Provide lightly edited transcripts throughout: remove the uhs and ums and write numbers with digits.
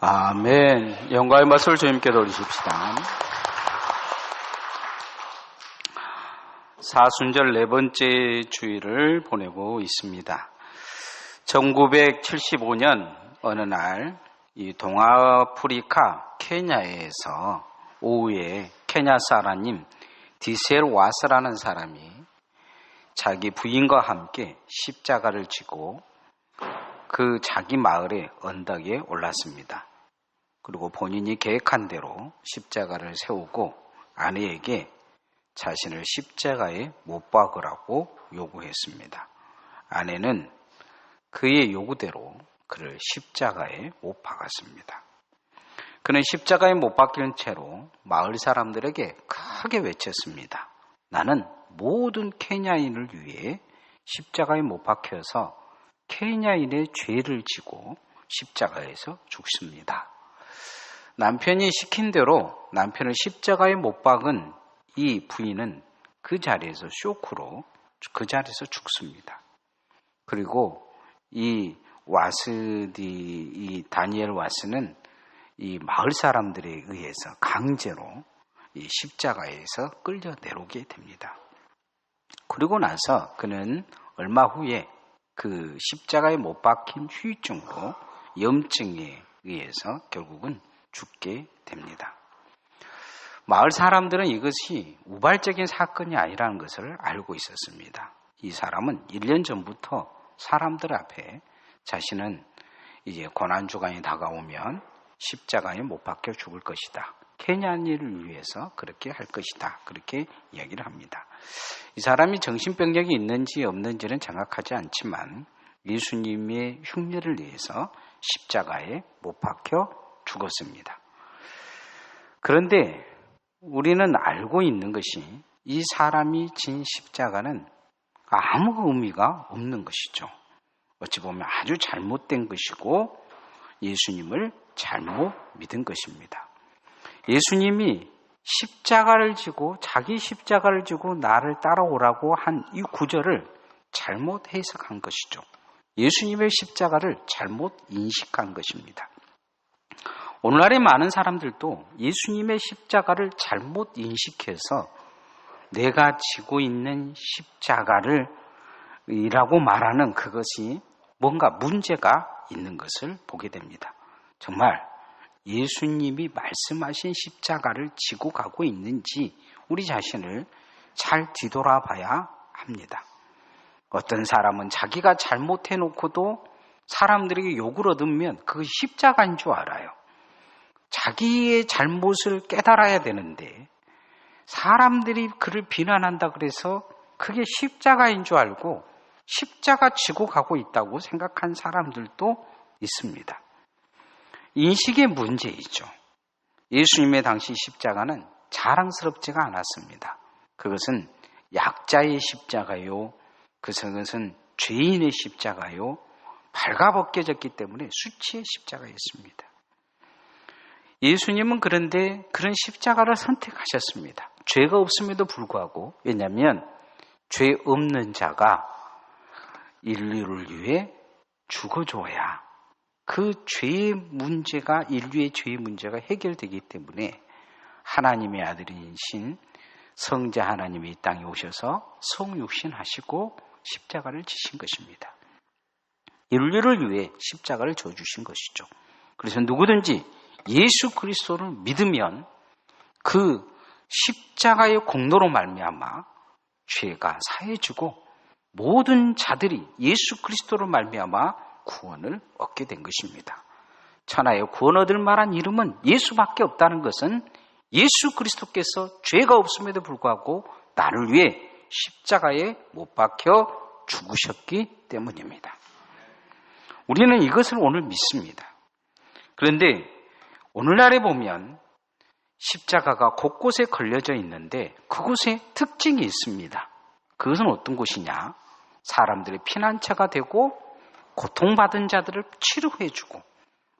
아멘. 영광의 말씀을 주님께 돌리십시다. 사순절 4번째 주일을 보내고 있습니다. 1975년 어느 날 이 동아프리카 케냐에서 오후에 케냐 사라님 디셀 와스라는 사람이 자기 부인과 함께 십자가를 지고 그 자기 마을의 언덕에 올랐습니다. 그리고 본인이 계획한 대로 십자가를 세우고 아내에게 자신을 십자가에 못 박으라고 요구했습니다. 아내는 그의 요구대로 그를 십자가에 못 박았습니다. 그는 십자가에 못 박힌 채로 마을 사람들에게 크게 외쳤습니다. 나는 모든 케냐인을 위해 십자가에 못 박혀서 케냐인의 죄를 지고 십자가에서 죽습니다. 남편이 시킨 대로 남편을 십자가에 못 박은 이 부인은 그 자리에서 쇼크로 그 자리에서 죽습니다. 그리고 이 다니엘 와스는 이 마을 사람들에 의해서 강제로 이 십자가에서 끌려 내려오게 됩니다. 그리고 나서 그는 얼마 후에 그 십자가에 못 박힌 후유증으로 염증에 의해서 결국은 죽게 됩니다. 마을 사람들은 이것이 우발적인 사건이 아니라는 것을 알고 있었습니다. 이 사람은 1년 전부터 사람들 앞에 자신은 이제 고난주간이 다가오면 십자가에 못 박혀 죽을 것이다. 케냐인을 위해서 그렇게 할 것이다. 그렇게 이야기를 합니다. 이 사람이 정신병력이 있는지 없는지는 정확하지 않지만 예수님의 흉내를 위해서 십자가에 못 박혀 죽었습니다. 그런데 우리는 알고 있는 것이 이 사람이 진 십자가는 아무 의미가 없는 것이죠. 어찌 보면 아주 잘못된 것이고 예수님을 잘못 믿은 것입니다. 예수님이 십자가를 지고 자기 십자가를 지고 나를 따라오라고 한 이 구절을 잘못 해석한 것이죠. 예수님의 십자가를 잘못 인식한 것입니다. 오늘날의 많은 사람들도 예수님의 십자가를 잘못 인식해서 내가 지고 있는 십자가를 이라고 말하는 그것이 뭔가 문제가 있는 것을 보게 됩니다. 정말 예수님이 말씀하신 십자가를 지고 가고 있는지 우리 자신을 잘 뒤돌아봐야 합니다. 어떤 사람은 자기가 잘못해놓고도 사람들에게 욕을 얻으면 그것이 십자가인 줄 알아요. 자기의 잘못을 깨달아야 되는데 사람들이 그를 비난한다 그래서 그게 십자가인 줄 알고 십자가 지고 가고 있다고 생각한 사람들도 있습니다. 인식의 문제이죠. 예수님의 당시 십자가는 자랑스럽지가 않았습니다. 그것은 약자의 십자가요. 그것은 죄인의 십자가요. 발가벗겨졌기 때문에 수치의 십자가였습니다. 예수님은 그런데 그런 십자가를 선택하셨습니다. 죄가 없음에도 불구하고, 왜냐하면 죄 없는 자가 인류를 위해 죽어줘야 그 죄의 문제가, 인류의 죄의 문제가 해결되기 때문에 하나님의 아들이신 성자 하나님이 이 땅에 오셔서 성육신하시고 십자가를 지신 것입니다. 인류를 위해 십자가를 져주신 것이죠. 그래서 누구든지 예수 그리스도를 믿으면 그 십자가의 공로로 말미암아 죄가 사해지고 모든 자들이 예수 그리스도로 말미암아 구원을 얻게 된 것입니다. 천하에 구원 얻을 만한 이름은 예수밖에 없다는 것은 예수 그리스도께서 죄가 없음에도 불구하고 나를 위해 십자가에 못 박혀 죽으셨기 때문입니다. 우리는 이것을 오늘 믿습니다. 그런데 오늘날에 보면 십자가가 곳곳에 걸려져 있는데 그곳에 특징이 있습니다. 그것은 어떤 곳이냐? 사람들의 피난처가 되고 고통받은 자들을 치료해주고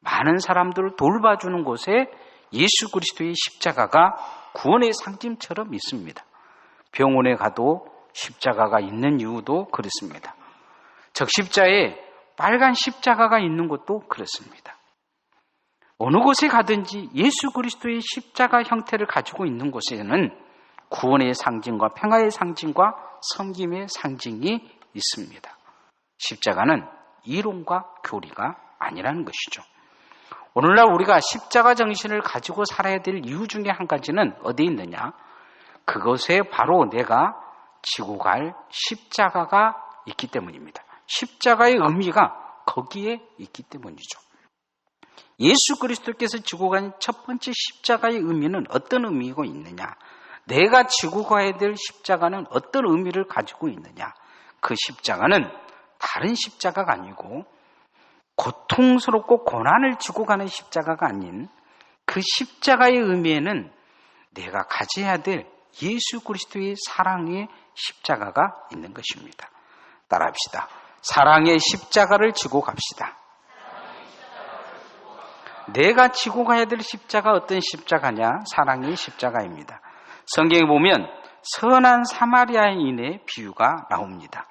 많은 사람들을 돌봐주는 곳에 예수 그리스도의 십자가가 구원의 상징처럼 있습니다. 병원에 가도 십자가가 있는 이유도 그렇습니다. 적십자에 빨간 십자가가 있는 것도 그렇습니다. 어느 곳에 가든지 예수 그리스도의 십자가 형태를 가지고 있는 곳에는 구원의 상징과 평화의 상징과 섬김의 상징이 있습니다. 십자가는 이론과 교리가 아니라는 것이죠. 오늘날 우리가 십자가 정신을 가지고 살아야 될 이유 중에 한 가지는 어디에 있느냐? 그것에 바로 내가 지고 갈 십자가가 있기 때문입니다. 십자가의 의미가 거기에 있기 때문이죠. 예수 그리스도께서 지고 간 첫 번째 십자가의 의미는 어떤 의미가 있느냐? 내가 지고 가야 될 십자가는 어떤 의미를 가지고 있느냐? 그 십자가는 다른 십자가가 아니고 고통스럽고 고난을 지고 가는 십자가가 아닌 그 십자가의 의미에는 내가 가져야 될 예수 그리스도의 사랑의 십자가가 있는 것입니다. 따라합시다. 사랑의 십자가를 지고 갑시다. 내가 지고 가야 될 십자가 어떤 십자가냐? 사랑의 십자가입니다. 성경에 보면 선한 사마리아인의 비유가 나옵니다.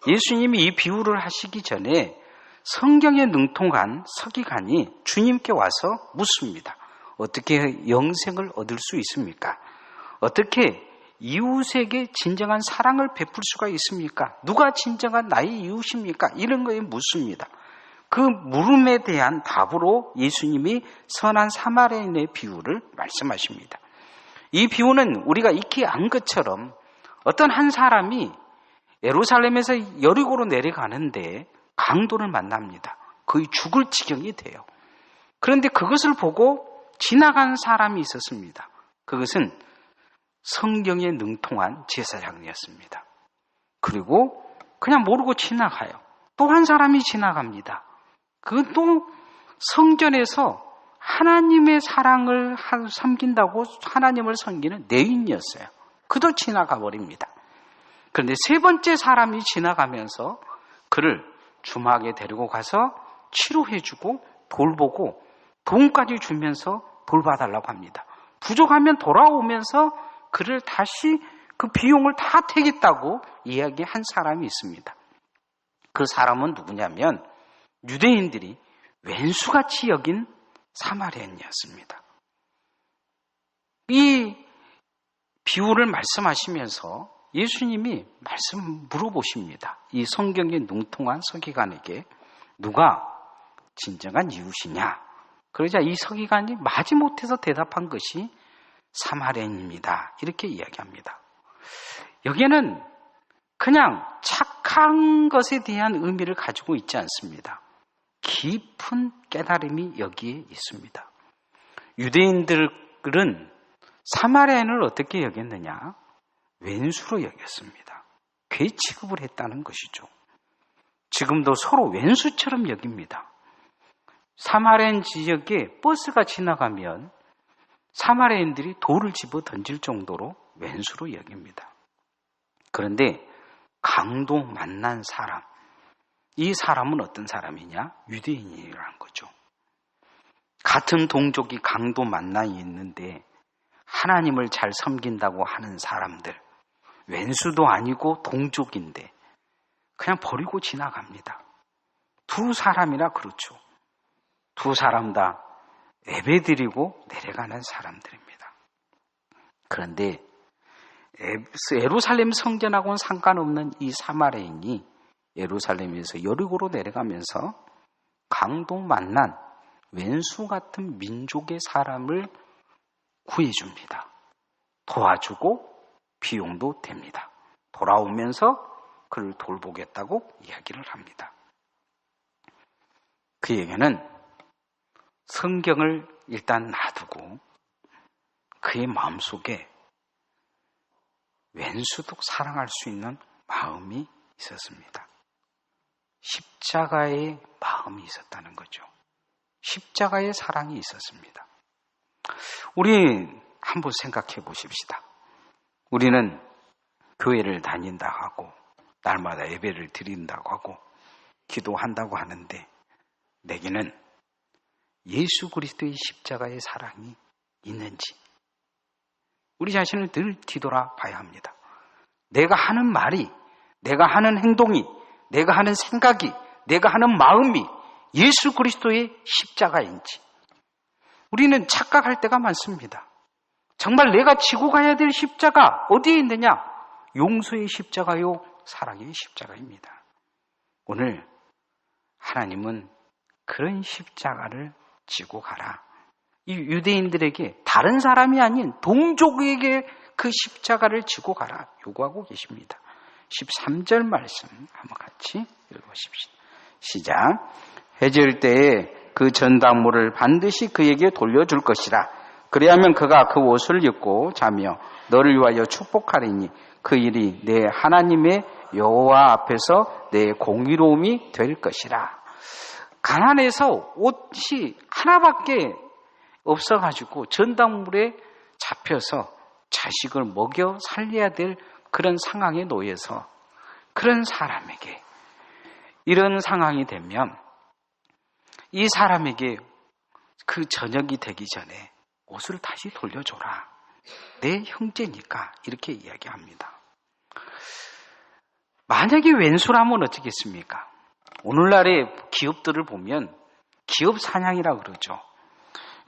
예수님이 이 비유를 하시기 전에 성경에 능통한 서기관이 주님께 와서 묻습니다. 어떻게 영생을 얻을 수 있습니까? 어떻게 이웃에게 진정한 사랑을 베풀 수가 있습니까? 누가 진정한 나의 이웃입니까? 이런 거에 묻습니다. 그 물음에 대한 답으로 예수님이 선한 사마리아인의 비유를 말씀하십니다. 이 비유는 우리가 익히 안 것처럼 어떤 한 사람이 예루살렘에서 여리고로 내려가는데 강도를 만납니다. 거의 죽을 지경이 돼요. 그런데 그것을 보고 지나간 사람이 있었습니다. 그것은 성경에 능통한 제사장이었습니다. 그리고 그냥 모르고 지나가요. 또 한 사람이 지나갑니다. 그것도 성전에서 하나님의 사랑을 섬긴다고 하나님을 섬기는 레위인이었어요. 그도 지나가 버립니다. 그런데 세 번째 사람이 지나가면서 그를 주막에 데리고 가서 치료해주고 돌보고 돈까지 주면서 돌봐달라고 합니다. 부족하면 돌아오면서 그를 다시 그 비용을 다 태겠다고 이야기한 사람이 있습니다. 그 사람은 누구냐면 유대인들이 왼수같이 여긴 사마리아인이었습니다. 이 비유를 말씀하시면서 예수님이 물어보십니다. 이 성경에 능통한 서기관에게 누가 진정한 이웃이냐? 그러자 이 서기관이 마지못해서 대답한 것이 사마리아인입니다. 이렇게 이야기합니다. 여기에는 그냥 착한 것에 대한 의미를 가지고 있지 않습니다. 깊은 깨달음이 여기에 있습니다. 유대인들은 사마리아인을 어떻게 여겼느냐? 왼수로 여겼습니다. 괴 취급을 했다는 것이죠. 지금도 서로 왼수처럼 여깁니다. 사마리아인 지역에 버스가 지나가면 사마리아인들이 돌을 집어 던질 정도로 왼수로 여깁니다. 그런데 강도 만난 사람, 이 사람은 어떤 사람이냐? 유대인이라는 거죠. 같은 동족이 강도 만나 있는데 하나님을 잘 섬긴다고 하는 사람들, 왼수도 아니고 동족인데 그냥 버리고 지나갑니다. 두 사람이나 그렇죠. 두 사람 다 예배드리고 내려가는 사람들입니다. 그런데 예루살렘 성전하고는 상관없는 이 사마리아인이 예루살렘에서 여리고로 내려가면서 강도 만난 왼수 같은 민족의 사람을 구해줍니다. 도와주고 비용도 됩니다. 돌아오면서 그를 돌보겠다고 이야기를 합니다. 그에게는 성경을 일단 놔두고 그의 마음속에 왼수도 사랑할 수 있는 마음이 있었습니다. 십자가의 마음이 있었다는 거죠. 십자가의 사랑이 있었습니다. 우리 한번 생각해 보십시다. 우리는 교회를 다닌다고 하고 날마다 예배를 드린다고 하고 기도한다고 하는데 내게는 예수 그리스도의 십자가의 사랑이 있는지 우리 자신을 늘 뒤돌아봐야 합니다. 내가 하는 말이, 내가 하는 행동이, 내가 하는 생각이, 내가 하는 마음이 예수 그리스도의 십자가인지 우리는 착각할 때가 많습니다. 정말 내가 지고 가야 될 십자가 어디에 있느냐? 용서의 십자가요, 사랑의 십자가입니다. 오늘 하나님은 그런 십자가를 지고 가라. 이 유대인들에게 다른 사람이 아닌 동족에게 그 십자가를 지고 가라 요구하고 계십니다. 13절 말씀 한번 같이 읽어보십시오. 시작. 해질 때에 그 전당물을 반드시 그에게 돌려줄 것이라. 그리하면 그가 그 옷을 입고 자며 너를 위하여 축복하리니 그 일이 내 하나님의 여호와 앞에서 내 공의로움이 될 것이라. 가난해서 옷이 하나밖에 없어가지고 전당물에 잡혀서 자식을 먹여 살려야 될 그런 상황에 놓여서 그런 사람에게 이런 상황이 되면 이 사람에게 그 저녁이 되기 전에 옷을 다시 돌려줘라. 내 형제니까 이렇게 이야기합니다. 만약에 왼수라면 어쩌겠습니까? 오늘날의 기업들을 보면 기업 사냥이라 그러죠.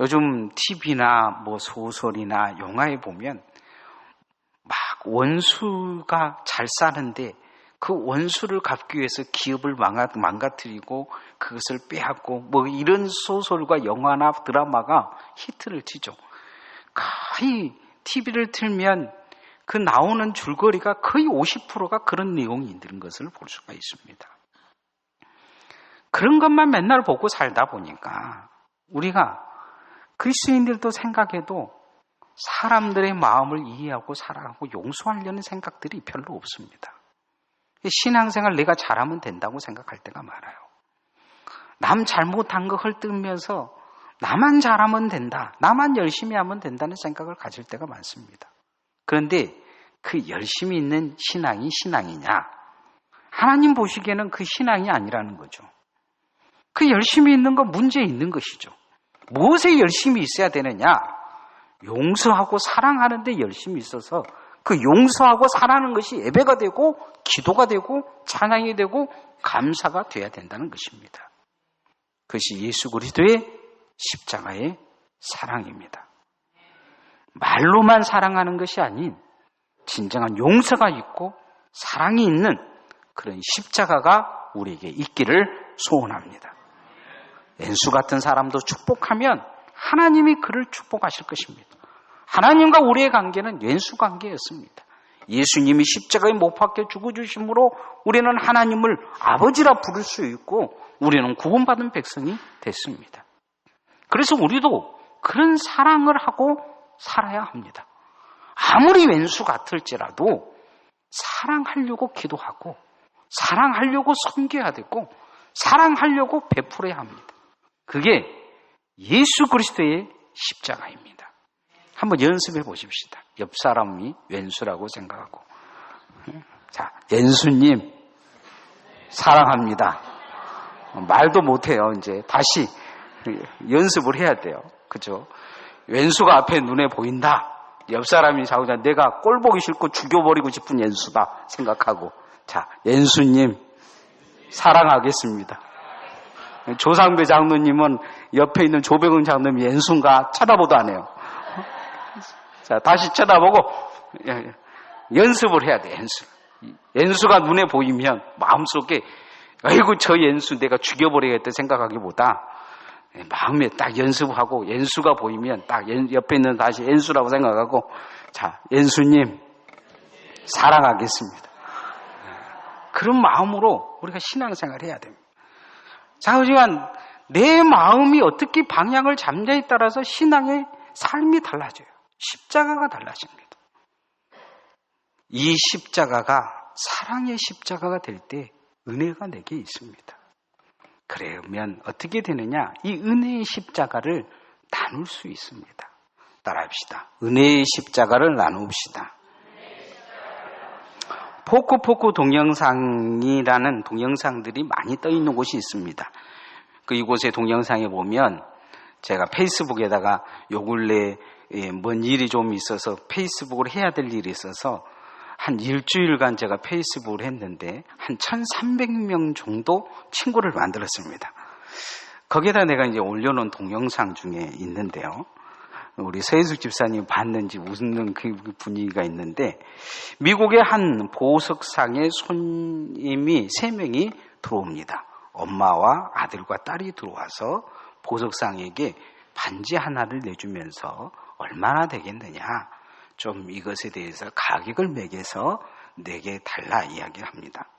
요즘 TV나 뭐 소설이나 영화에 보면 막 원수가 잘 사는데 그 원수를 갚기 위해서 기업을 망가뜨리고 그것을 빼앗고 뭐 이런 소설과 영화나 드라마가 히트를 치죠. 거의 TV를 틀면 그 나오는 줄거리가 거의 50%가 그런 내용이 있는 것을 볼 수가 있습니다. 그런 것만 맨날 보고 살다 보니까 우리가 그리스도인들도 생각해도 사람들의 마음을 이해하고 사랑하고 용서하려는 생각들이 별로 없습니다. 신앙생활 내가 잘하면 된다고 생각할 때가 많아요. 남 잘못한 거 헐뜯으면서 나만 잘하면 된다, 나만 열심히 하면 된다는 생각을 가질 때가 많습니다. 그런데 그 열심히 있는 신앙이 신앙이냐? 하나님 보시기에는 그 신앙이 아니라는 거죠. 그 열심히 있는 건 문제 있는 것이죠. 무엇에 열심히 있어야 되느냐? 용서하고 사랑하는 데 열심히 있어서 그 용서하고 사랑하는 것이 예배가 되고 기도가 되고 찬양이 되고 감사가 돼야 된다는 것입니다. 그것이 예수 그리스도의 십자가의 사랑입니다. 말로만 사랑하는 것이 아닌 진정한 용서가 있고 사랑이 있는 그런 십자가가 우리에게 있기를 소원합니다. 왼수 같은 사람도 축복하면 하나님이 그를 축복하실 것입니다. 하나님과 우리의 관계는 왼수 관계였습니다. 예수님이 십자가에 못 박혀 죽어주심으로 우리는 하나님을 아버지라 부를 수 있고 우리는 구원받은 백성이 됐습니다. 그래서 우리도 그런 사랑을 하고 살아야 합니다. 아무리 왼수 같을지라도 사랑하려고 기도하고 사랑하려고 섬겨야 되고 사랑하려고 베풀어야 합니다. 그게 예수 그리스도의 십자가입니다. 한번 연습해 보십시다. 옆 사람이 왼수라고 생각하고, 자, 왼수님 사랑합니다. 말도 못해요. 이제 다시 연습을 해야 돼요. 그죠? 왼수가 앞에 눈에 보인다. 옆 사람이 자꾸 내가 꼴 보기 싫고 죽여버리고 싶은 왼수다 생각하고, 자, 왼수님 사랑하겠습니다. 조상배 장로님은 옆에 있는 조병훈 장로님이 왼수인가 쳐다보도 안 해요. 자, 다시 쳐다보고 연습을 해야 돼. 왼수가 눈에 보이면 마음속에 아이고 저 왼수 내가 죽여버리겠다 생각하기보다 마음에 딱 연습하고 왼수가 보이면 딱 옆에 있는 다시 왼수라고 생각하고, 자, 왼수님 사랑하겠습니다. 그런 마음으로 우리가 신앙생활을 해야 됩니다. 자, 하지만 내 마음이 어떻게 방향을 잡냐에 따라서 신앙의 삶이 달라져요. 십자가가 달라집니다. 이 십자가가 사랑의 십자가가 될 때 은혜가 내게 있습니다. 그러면 어떻게 되느냐? 이 은혜의 십자가를 나눌 수 있습니다. 따라합시다. 은혜의 십자가를 나눕시다. 포크포크 동영상이라는 동영상들이 많이 떠 있는 곳이 있습니다. 이곳의 동영상에 보면 제가 페이스북에다가 요 근래 뭔 일이 좀 있어서 페이스북을 해야 될 일이 있어서 한 일주일간 제가 페이스북을 했는데 한 1,300명 정도 친구를 만들었습니다. 거기에다 내가 이제 올려놓은 동영상 중에 있는데요. 우리 서혜숙 집사님 봤는지 웃는 그 분위기가 있는데, 미국의 한 보석상에 손님이 3명이 들어옵니다. 엄마와 아들과 딸이 들어와서 보석상에게 반지 하나를 내주면서 얼마나 되겠느냐, 좀 이것에 대해서 가격을 매겨서 내게 달라 이야기를 합니다.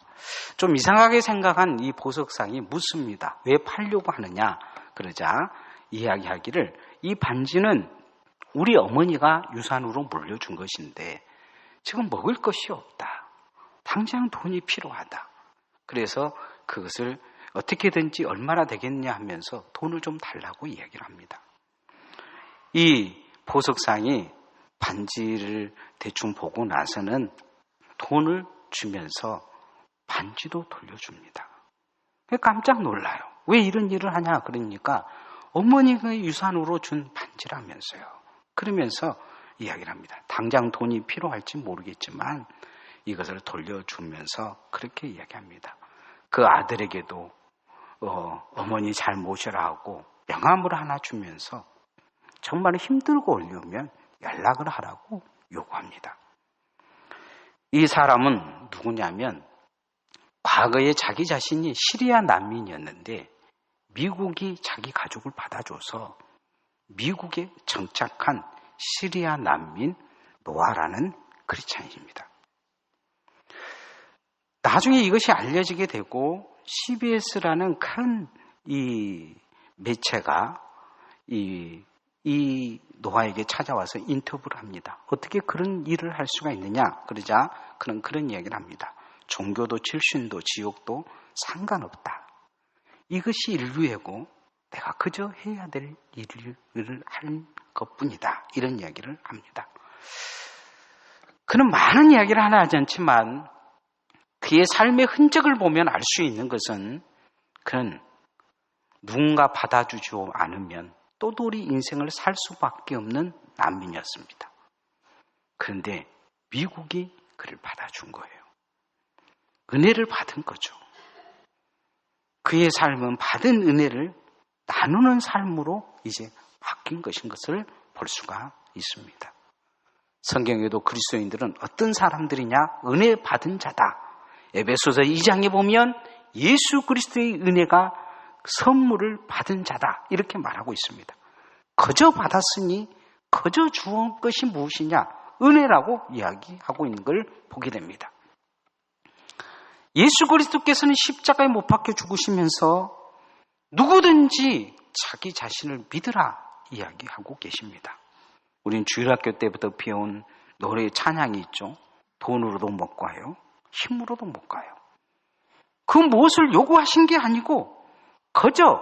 좀 이상하게 생각한 이 보석상이 묻습니다. 왜 팔려고 하느냐 그러자 이야기하기를, 이 반지는 우리 어머니가 유산으로 물려준 것인데 지금 먹을 것이 없다. 당장 돈이 필요하다. 그래서 그것을 어떻게든지 얼마나 되겠냐 하면서 돈을 좀 달라고 이야기를 합니다. 이 보석상이 반지를 대충 보고 나서는 돈을 주면서 반지도 돌려줍니다. 깜짝 놀라요. 왜 이런 일을 하냐 그러니까 어머니가 유산으로 준 반지라면서요. 그러면서 이야기를 합니다. 당장 돈이 필요할지 모르겠지만 이것을 돌려주면서 그렇게 이야기합니다. 그 아들에게도 어머니 잘 모셔라 하고 명함을 하나 주면서 정말 힘들고 어려우면 연락을 하라고 요구합니다. 이 사람은 누구냐면 과거에 자기 자신이 시리아 난민이었는데 미국이 자기 가족을 받아줘서 미국에 정착한 시리아 난민 노아라는 크리스찬입니다. 나중에 이것이 알려지게 되고 CBS라는 큰 이 매체가 이 노아에게 찾아와서 인터뷰를 합니다. 어떻게 그런 일을 할 수가 있느냐 그러자 그런 이야기를 합니다. 종교도 출신도 지옥도 상관없다. 이것이 인류애고 내가 그저 해야 될 일을 할 것뿐이다. 이런 이야기를 합니다. 그는 많은 이야기를 하나 하지 않지만 그의 삶의 흔적을 보면 알 수 있는 것은 그는 누군가 받아주지 않으면 또돌이 인생을 살 수밖에 없는 난민이었습니다. 그런데 미국이 그를 받아준 거예요. 은혜를 받은 거죠. 그의 삶은 받은 은혜를 나누는 삶으로 이제 바뀐 것인 것을 볼 수가 있습니다. 성경에도 그리스도인들은 어떤 사람들이냐? 은혜 받은 자다. 에베소서 2장에 보면 예수 그리스도의 은혜가 선물을 받은 자다. 이렇게 말하고 있습니다. 거저 받았으니 거저 주은 것이 무엇이냐? 은혜라고 이야기하고 있는 걸 보게 됩니다. 예수 그리스도께서는 십자가에 못 박혀 죽으시면서 누구든지 자기 자신을 믿으라 이야기하고 계십니다. 우린 주일학교 때부터 배운 노래 찬양이 있죠. 돈으로도 못 가요. 힘으로도 못 가요. 그 무엇을 요구하신 게 아니고 거저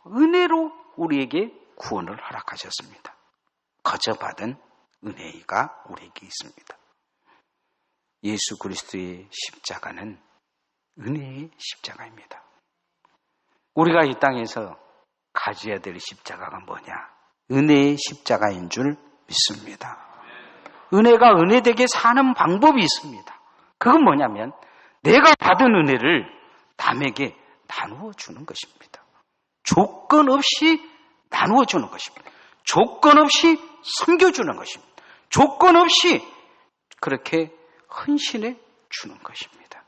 은혜로 우리에게 구원을 허락하셨습니다. 거저 받은 은혜가 우리에게 있습니다. 예수 그리스도의 십자가는 은혜의 십자가입니다. 우리가 이 땅에서 가져야 될 십자가가 뭐냐? 은혜의 십자가인 줄 믿습니다. 은혜가 은혜되게 사는 방법이 있습니다. 그건 뭐냐면 내가 받은 은혜를 남에게 나누어 주는 것입니다. 조건 없이 나누어 주는 것입니다. 조건 없이 섬겨주는 것입니다. 조건 없이 그렇게 헌신해 주는 것입니다.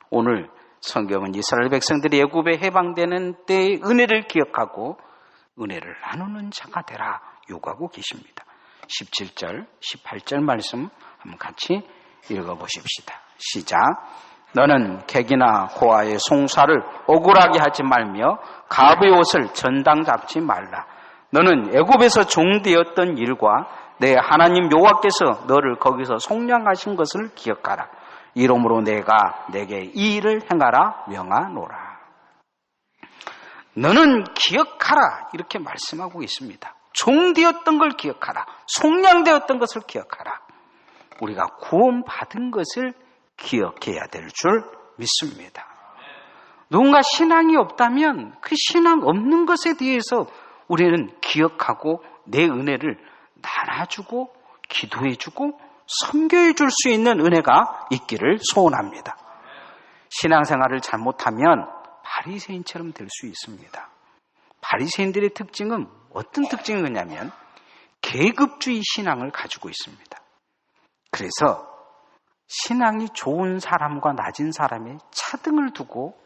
오늘 성경은 이스라엘 백성들이 애굽에 해방되는 때의 은혜를 기억하고 은혜를 나누는 자가 되라 요구하고 계십니다. 17절, 18절 말씀 한번 같이 읽어보십시다. 시작. 너는 객이나 고아의 송사를 억울하게 하지 말며 갑의 옷을 전당 잡지 말라. 너는 애굽에서 종되었던 일과 내 하나님 여호와께서 너를 거기서 속량하신 것을 기억하라. 이러므로 내가 내게 이 일을 행하라 명하노라. 너는 기억하라 이렇게 말씀하고 있습니다. 종되었던 걸 기억하라. 속량되었던 것을 기억하라. 우리가 구원받은 것을 기억해야 될 줄 믿습니다. 누군가 신앙이 없다면 그 신앙 없는 것에 대해서 우리는 기억하고 내 은혜를 나눠주고 기도해주고 섬겨줄 수 있는 은혜가 있기를 소원합니다. 신앙생활을 잘못하면 바리새인처럼 될 수 있습니다. 바리새인들의 특징은 어떤 특징이냐면 계급주의 신앙을 가지고 있습니다. 그래서 신앙이 좋은 사람과 낮은 사람의 차등을 두고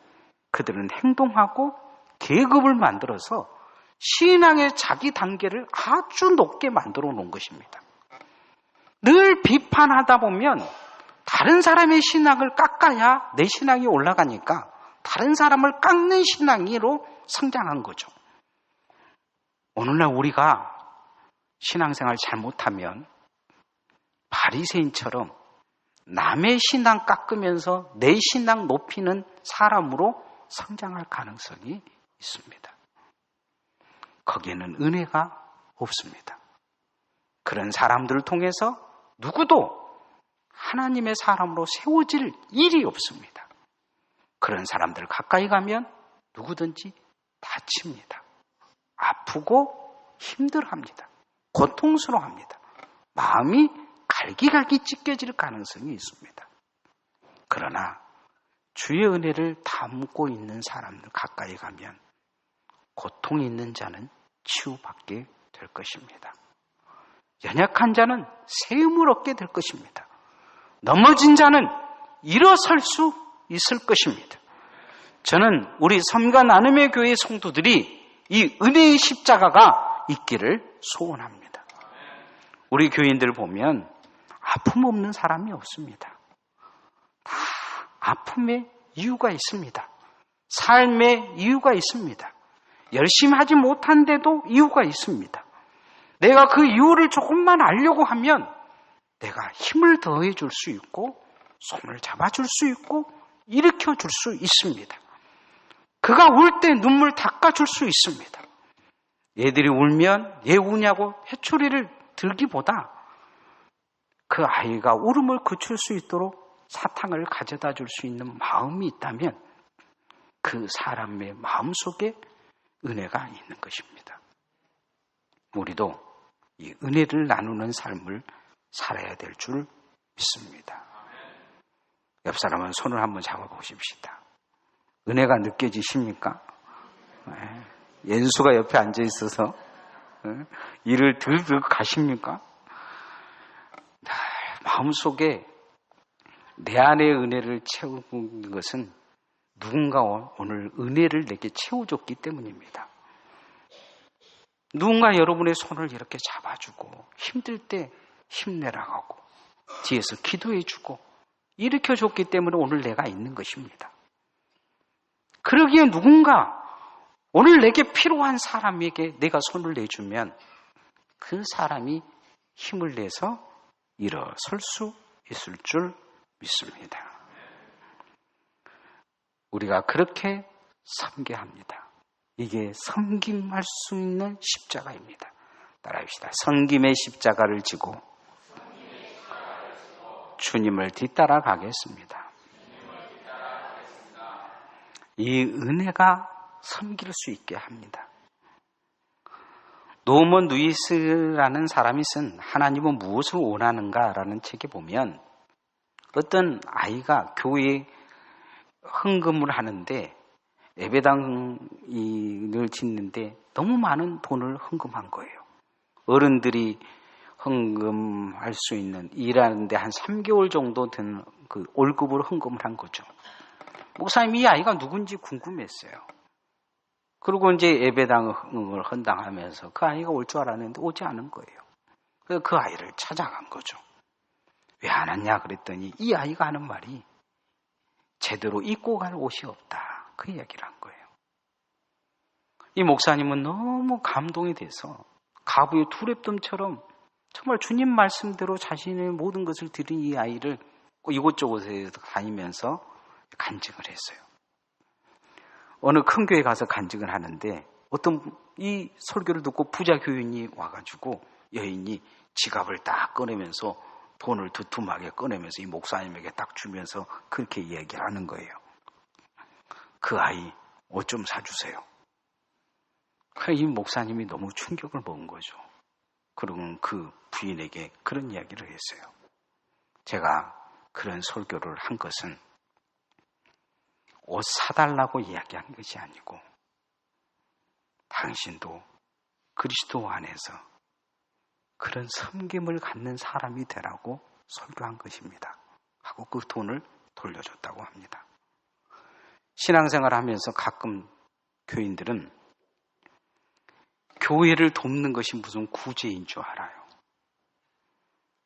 그들은 행동하고 계급을 만들어서 신앙의 자기 단계를 아주 높게 만들어 놓은 것입니다. 늘 비판하다 보면 다른 사람의 신앙을 깎아야 내 신앙이 올라가니까 다른 사람을 깎는 신앙으로 성장한 거죠. 오늘날 우리가 신앙생활 잘못하면 바리새인처럼 남의 신앙 깎으면서 내 신앙 높이는 사람으로 성장할 가능성이 있습니다. 거기에는 은혜가 없습니다. 그런 사람들을 통해서 누구도 하나님의 사람으로 세워질 일이 없습니다. 그런 사람들 가까이 가면 누구든지 다칩니다. 아프고 힘들어합니다. 고통스러워합니다. 마음이 갈기갈기 찢겨질 가능성이 있습니다. 그러나 주의 은혜를 담고 있는 사람들 가까이 가면 고통이 있는 자는 치유받게 될 것입니다. 연약한 자는 세움을 얻게 될 것입니다. 넘어진 자는 일어설 수 있을 것입니다. 저는 우리 섬과 나눔의 교회 성도들이 이 은혜의 십자가가 있기를 소원합니다. 우리 교인들 보면 아픔 없는 사람이 없습니다. 다 아픔의 이유가 있습니다. 삶의 이유가 있습니다. 열심히 하지 못한데도 이유가 있습니다. 내가 그 이유를 조금만 알려고 하면 내가 힘을 더해 줄 수 있고 손을 잡아줄 수 있고 일으켜 줄 수 있습니다. 그가 울 때 눈물 닦아줄 수 있습니다. 얘들이 울면 얘 우냐고 회초리를 들기보다 그 아이가 울음을 그칠 수 있도록 사탕을 가져다 줄 수 있는 마음이 있다면 그 사람의 마음속에 은혜가 있는 것입니다. 우리도 이 은혜를 나누는 삶을 살아야 될 줄 믿습니다. 옆 사람은 손을 한번 잡아보십시다. 은혜가 느껴지십니까? 연수가 옆에 앉아 있어서 일을 들들 가십니까? 마음속에 내 안의 은혜를 채우는 것은 누군가 오늘 은혜를 내게 채워줬기 때문입니다. 누군가 여러분의 손을 이렇게 잡아주고 힘들 때 힘내라고 하고 뒤에서 기도해주고 일으켜줬기 때문에 오늘 내가 있는 것입니다. 그러기에 누군가 오늘 내게 필요한 사람에게 내가 손을 내주면 그 사람이 힘을 내서 일어설 수 있을 줄 믿습니다. 우리가 그렇게 섬겨야 합니다. 이게 섬김할 수 있는 십자가입니다. 따라합시다. 섬김의 십자가를 지고 주님을 뒤따라 가겠습니다. 이 은혜가 섬길 수 있게 합니다. 노먼 루이스라는 사람이 쓴 하나님은 무엇을 원하는가라는 책에 보면 어떤 아이가 교회에 헌금을 하는데 예배당을 짓는데 너무 많은 돈을 헌금한 거예요. 어른들이 헌금할 수 있는 일하는데 한 3개월 정도 된 그 월급으로 헌금을 한 거죠. 목사님이 이 아이가 누군지 궁금했어요. 그리고 이제 예배당을 헌당하면서 그 아이가 올 줄 알았는데 오지 않은 거예요. 그래서 그 아이를 찾아간 거죠. 왜 안 왔냐 그랬더니 이 아이가 하는 말이 제대로 입고 갈 옷이 없다. 그 이야기를 한 거예요. 이 목사님은 너무 감동이 돼서 가부의 두랩돈처럼 정말 주님 말씀대로 자신의 모든 것을 드린 이 아이를 이곳저곳에 다니면서 간증을 했어요. 어느 큰 교회 가서 간증을 하는데 어떤 이 설교를 듣고 부자 교인이 와가지고 여인이 지갑을 딱 꺼내면서 돈을 두툼하게 꺼내면서 이 목사님에게 딱 주면서 그렇게 얘기를 하는 거예요. 그 아이 옷 좀 사주세요. 이 목사님이 너무 충격을 먹은 거죠. 그러면 그 부인에게 그런 이야기를 했어요. 제가 그런 설교를 한 것은 옷 사달라고 이야기한 것이 아니고 당신도 그리스도 안에서 그런 섬김을 갖는 사람이 되라고 설교한 것입니다. 하고 그 돈을 돌려줬다고 합니다. 신앙생활을 하면서 가끔 교인들은 교회를 돕는 것이 무슨 구제인 줄 알아요.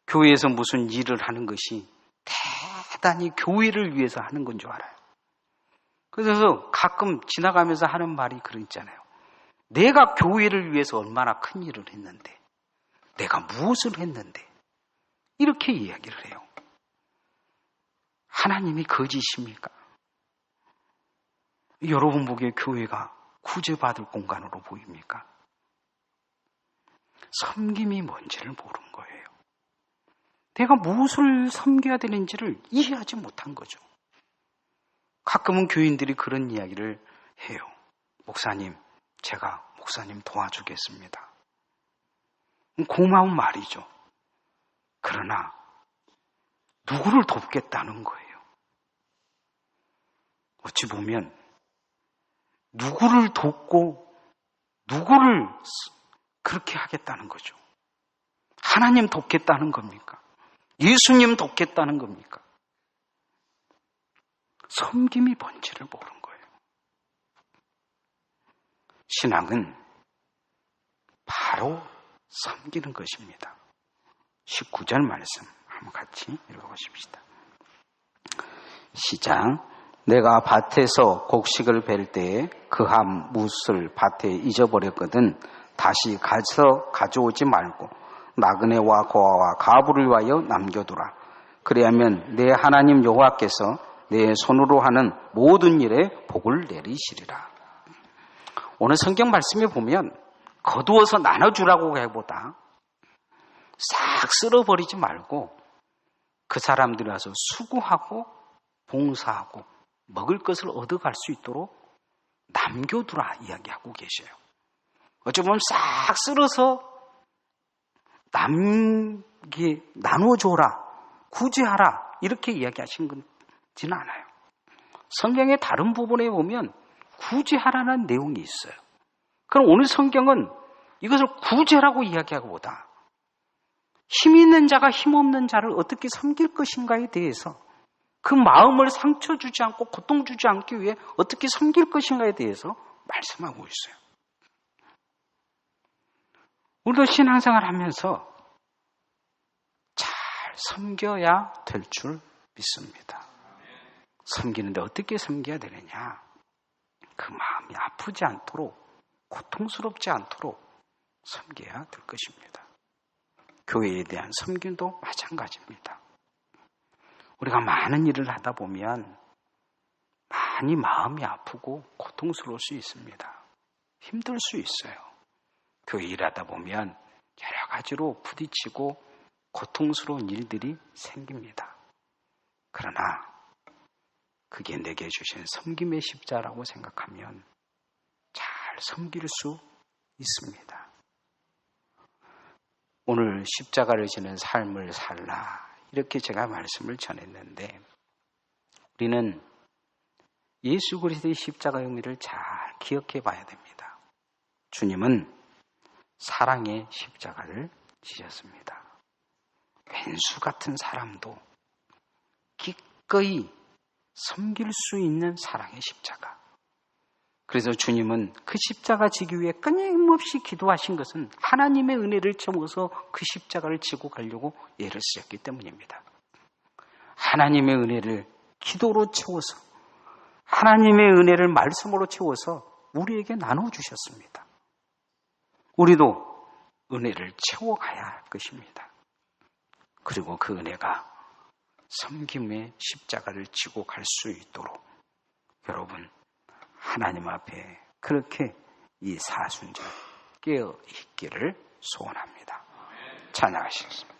교회에서 무슨 일을 하는 것이 대단히 교회를 위해서 하는 건 줄 알아요. 그래서 가끔 지나가면서 하는 말이 그런 있잖아요. 내가 교회를 위해서 얼마나 큰 일을 했는데, 내가 무엇을 했는데, 이렇게 이야기를 해요. 하나님이 거짓입니까? 여러분 보기에 교회가 구제받을 공간으로 보입니까? 섬김이 뭔지를 모르는 거예요. 내가 무엇을 섬겨야 되는지를 이해하지 못한 거죠. 가끔은 교인들이 그런 이야기를 해요. 목사님, 제가 목사님 도와주겠습니다. 고마운 말이죠. 그러나 누구를 돕겠다는 거예요. 어찌 보면 누구를 돕고 누구를 그렇게 하겠다는 거죠. 하나님 돕겠다는 겁니까? 예수님 돕겠다는 겁니까? 섬김이 뭔지를 모르는 거예요. 신앙은 바로 섬기는 것입니다. 19절 말씀 한번 같이 읽어보십시다. 시작. 내가 밭에서 곡식을 벨 때에 그 한 뭇을 밭에 잊어버렸거든 다시 가서 가져오지 말고 나그네와 고아와 가부를 위하여 남겨두라. 그리하면 내 하나님 여호와께서 내 손으로 하는 모든 일에 복을 내리시리라. 오늘 성경 말씀에 보면 거두어서 나눠주라고 하기보다 싹 쓸어버리지 말고 그 사람들이 와서 수고하고 봉사하고 먹을 것을 얻어갈 수 있도록 남겨두라 이야기하고 계셔요. 어찌 보면 싹 쓸어서 나눠줘라, 구제하라 이렇게 이야기하신 건지는 않아요. 성경의 다른 부분에 보면 구제하라는 내용이 있어요. 그럼 오늘 성경은 이것을 구제라고 이야기하기보다 힘 있는 자가 힘 없는 자를 어떻게 섬길 것인가에 대해서 그 마음을 상처 주지 않고 고통 주지 않기 위해 어떻게 섬길 것인가에 대해서 말씀하고 있어요. 우리도 신앙생활 하면서 잘 섬겨야 될 줄 믿습니다. 섬기는데 어떻게 섬겨야 되느냐? 그 마음이 아프지 않도록, 고통스럽지 않도록 섬겨야 될 것입니다. 교회에 대한 섬김도 마찬가지입니다. 우리가 많은 일을 하다 보면 많이 마음이 아프고 고통스러울 수 있습니다. 힘들 수 있어요. 교회 일하다 보면 여러 가지로 부딪히고 고통스러운 일들이 생깁니다. 그러나 그게 내게 주신 섬김의 십자라고 생각하면 잘 섬길 수 있습니다. 오늘 십자가를 지는 삶을 살라 이렇게 제가 말씀을 전했는데 우리는 예수 그리스도의 십자가 의미를 잘 기억해 봐야 됩니다. 주님은 사랑의 십자가를 지셨습니다. 왼수 같은 사람도 기꺼이 섬길 수 있는 사랑의 십자가. 그래서 주님은 그 십자가 지기 위해 끊임없이 기도하신 것은 하나님의 은혜를 채워서 그 십자가를 지고 가려고 애를 쓰셨기 때문입니다. 하나님의 은혜를 기도로 채워서 하나님의 은혜를 말씀으로 채워서 우리에게 나눠주셨습니다. 우리도 은혜를 채워가야 할 것입니다. 그리고 그 은혜가 섬김의 십자가를 지고 갈 수 있도록 여러분 하나님 앞에 그렇게 이 사순절 깨어 있기를 소원합니다. 찬양하시겠습니다.